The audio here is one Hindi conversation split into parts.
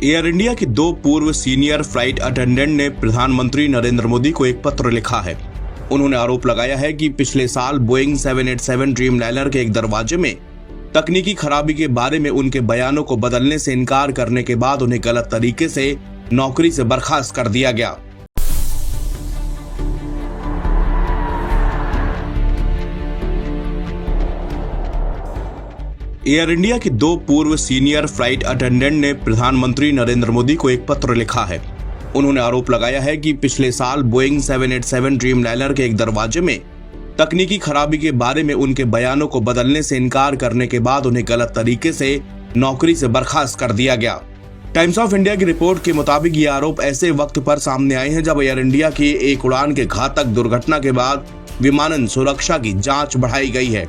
एयर इंडिया की दो पूर्व सीनियर फ्लाइट अटेंडेंट ने प्रधानमंत्री नरेंद्र मोदी को एक पत्र लिखा है। उन्होंने आरोप लगाया है कि पिछले साल बोइंग 787 ड्रीमलाइनर के एक दरवाजे में तकनीकी खराबी के बारे में उनके बयानों को बदलने से इनकार करने के बाद उन्हें गलत तरीके से नौकरी से बर्खास्त कर दिया गया। एयर इंडिया की दो पूर्व सीनियर फ्लाइट अटेंडेंट ने प्रधानमंत्री नरेंद्र मोदी को एक पत्र लिखा है। उन्होंने आरोप लगाया है कि पिछले साल बोइंग 787 ड्रीमलाइनर के एक दरवाजे में तकनीकी खराबी के बारे में उनके बयानों को बदलने से इनकार करने के बाद उन्हें गलत तरीके से नौकरी से बर्खास्त कर दिया गया। टाइम्स ऑफ इंडिया की रिपोर्ट के मुताबिक ये आरोप ऐसे वक्त पर सामने आए हैं जब एयर इंडिया की एक उड़ान के घातक दुर्घटना के बाद विमानन सुरक्षा की जांच बढ़ाई गई है।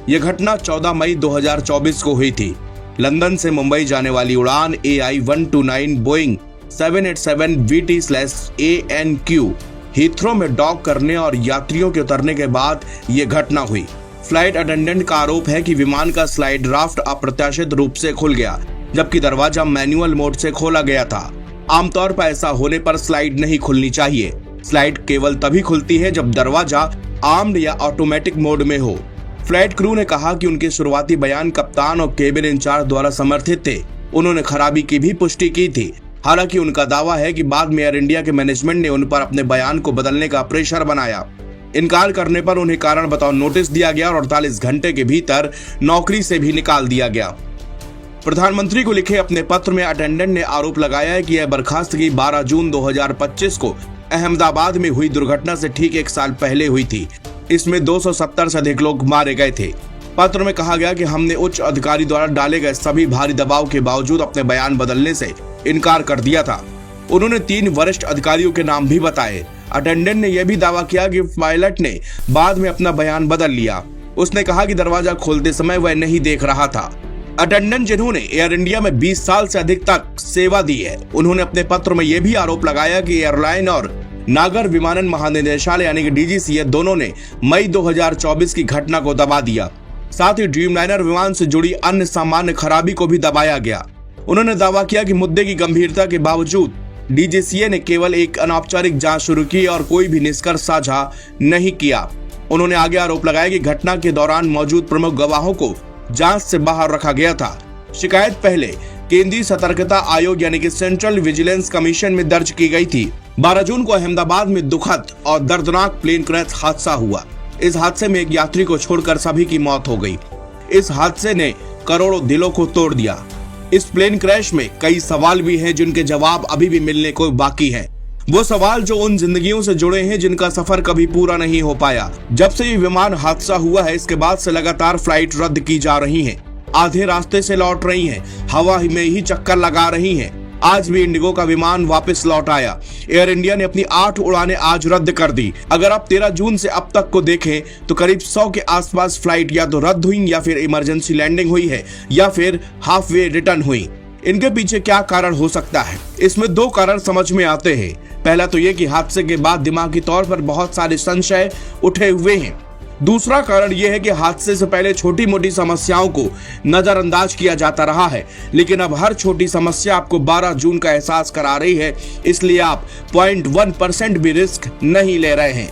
यह घटना 14 मई 2024 को हुई थी। लंदन से मुंबई जाने वाली उड़ान AI-129 बोइंग 787 VT/ANQ हीथ्रो में डॉक करने और यात्रियों के उतरने के बाद ये घटना हुई। फ्लाइट अटेंडेंट का आरोप है कि विमान का स्लाइड राफ्ट अप्रत्याशित रूप से खुल गया, जबकि दरवाजा मैनुअल मोड से खोला गया था। आमतौर पर ऐसा होने पर स्लाइड नहीं खुलनी चाहिए। स्लाइड केवल तभी खुलती है जब दरवाजा आर्म्ड या ऑटोमेटिक मोड में हो। फ्लाइट क्रू ने कहा कि उनके शुरुआती बयान कप्तान और केबिन इंचार्ज द्वारा समर्थित थे। उन्होंने खराबी की भी पुष्टि की थी। हालांकि उनका दावा है कि बाद में एयर इंडिया के मैनेजमेंट ने उन पर अपने बयान को बदलने का प्रेशर बनाया। इनकार करने पर उन्हें कारण बताओ नोटिस दिया गया और 48 घंटे के भीतर नौकरी से भी निकाल दिया गया। प्रधानमंत्री को लिखे अपने पत्र में अटेंडेंट ने आरोप लगाया है कि यह बर्खास्तगी 12 जून 2025 को अहमदाबाद में हुई दुर्घटना से ठीक एक साल पहले हुई थी। इसमें 270 से अधिक लोग मारे गए थे। पत्र में कहा गया कि हमने उच्च अधिकारी द्वारा डाले गए सभी भारी दबाव के बावजूद अपने बयान बदलने से इनकार कर दिया था। उन्होंने 3 वरिष्ठ अधिकारियों के नाम भी बताए। अटेंडेंट ने यह भी दावा किया कि पायलट ने बाद में अपना बयान बदल लिया। उसने कहा कि दरवाजा खोलते समय वह नहीं देख रहा था। अटेंडेंट जिन्होंने एयर इंडिया में 20 साल से अधिक तक सेवा दी है, उन्होंने अपने पत्र में यह भी आरोप लगाया कि एयरलाइन और नागर विमानन महानिदेशालय यानी कि DGCA दोनों ने मई 2024 की घटना को दबा दिया। साथ ही ड्रीमलाइनर विमान से जुड़ी अन्य सामान्य खराबी को भी दबाया गया। उन्होंने दावा किया कि मुद्दे की गंभीरता के बावजूद DGCA ने केवल एक अनौपचारिक जांच शुरू की और कोई भी निष्कर्ष साझा नहीं किया। उन्होंने आगे आरोप लगाया कि घटना के दौरान मौजूद प्रमुख गवाहों को जांच से बाहर रखा गया था। शिकायत पहले केंद्रीय सतर्कता आयोग यानी कि सेंट्रल विजिलेंस कमीशन में दर्ज की गई थी। 12 जून को अहमदाबाद में दुखद और दर्दनाक प्लेन क्रैश हादसा हुआ। इस हादसे में एक यात्री को छोड़कर सभी की मौत हो गई। इस हादसे ने करोड़ों दिलों को तोड़ दिया। इस प्लेन क्रैश में कई सवाल भी हैं जिनके जवाब अभी भी मिलने को बाकी हैं। वो सवाल जो उन जिंदगियों से जुड़े हैं जिनका सफर कभी पूरा नहीं हो पाया। जब से ये विमान हादसा हुआ है, इसके बाद से लगातार फ्लाइट रद्द की जा रही हैं। आधे रास्ते से लौट रही हैं, हवा में ही चक्कर लगा रही हैं। आज भी इंडिगो का विमान वापस लौट आया। एयर इंडिया ने अपनी 8 उड़ानें आज रद्द कर दी। अगर आप 13 जून से अब तक को देखें तो करीब 100 के आसपास फ्लाइट या तो रद्द हुई या फिर इमरजेंसी लैंडिंग हुई है या फिर हाफ वे रिटर्न हुई। इनके पीछे क्या कारण हो सकता है? इसमें 2 कारण समझ में आते हैं। पहला तो ये कि हादसे के बाद दिमागी तौर पर बहुत सारे संशय उठे हुए हैं। दूसरा कारण यह है कि हादसे से पहले छोटी मोटी समस्याओं को नजरअंदाज किया जाता रहा है, लेकिन अब हर छोटी समस्या आपको 12 जून का एहसास करा रही है। इसलिए आप 0.1% भी रिस्क नहीं ले रहे हैं।